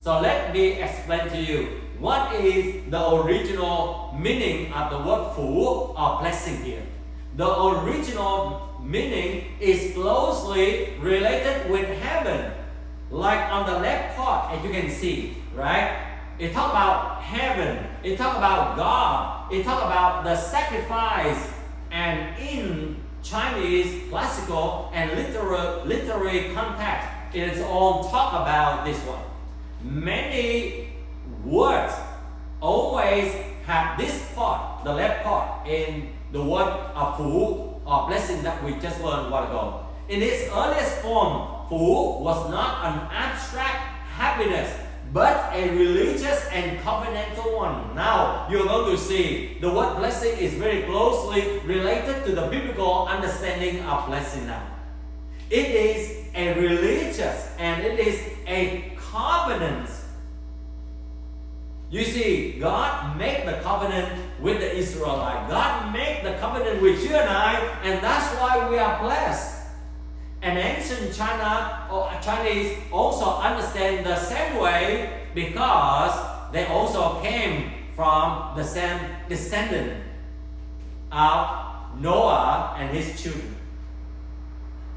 So let me explain to you what is the original meaning of the word "phú" or blessing here. The original meaning is closely related with heaven. Like on the left part, as you can see, right? It talks about heaven, it talks about God, it talks about the sacrifice, and in Chinese classical and literary context, it is all talk about this one. Many words always have this part, the left part, in the word of "phú" or blessing that we just learned a while ago. In its earliest form, "phú" was not an abstract happiness, but a religious and covenantal one. Now, you're going to see the word blessing is very closely related to the biblical understanding of blessing now. It is a religious and it is a covenant. You see, God made the covenant with the Israelites. God made the covenant with you and I, and that's why we are blessed. And ancient China or Chinese also understand the same way because they also came from the same descendant of Noah and his children.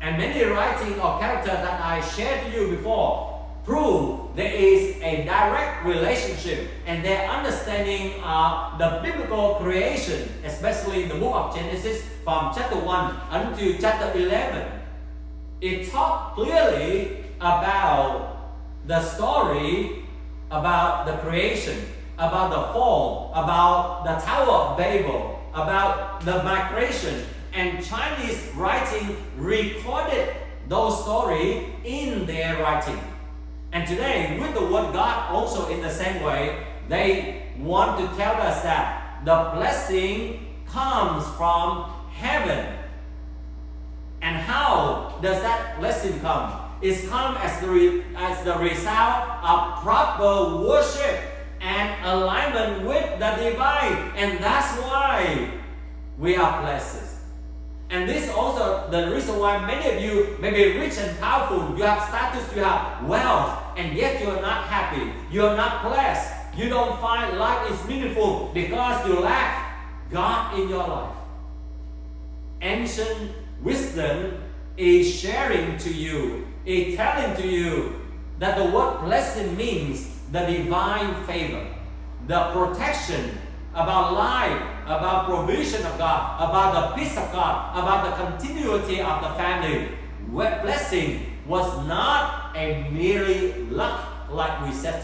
And many writings or characters that I shared to you before prove there is a direct relationship and their understanding of the biblical creation, especially in the book of Genesis from chapter 1 until chapter 11. It talks clearly about the story, about the creation, about the fall, about the Tower of Babel, about the migration, and Chinese writing recorded those stories in their writing. And today, with the word God also in the same way, they want to tell us that the blessing comes from heaven. And how does that blessing come? It comes as the result of proper worship and alignment with the divine. And that's why we are blessed. And this also the reason why many of you may be rich and powerful, you have status, you have wealth, and yet you are not happy. You are not blessed. You don't find life is meaningful because you lack God in your life. Ancient wisdom is sharing to you, is telling to you that the word blessing means the divine favor, the protection about life, about provision of God, about the peace of God, about the continuity of the family. Blessing was not a merely luck like we said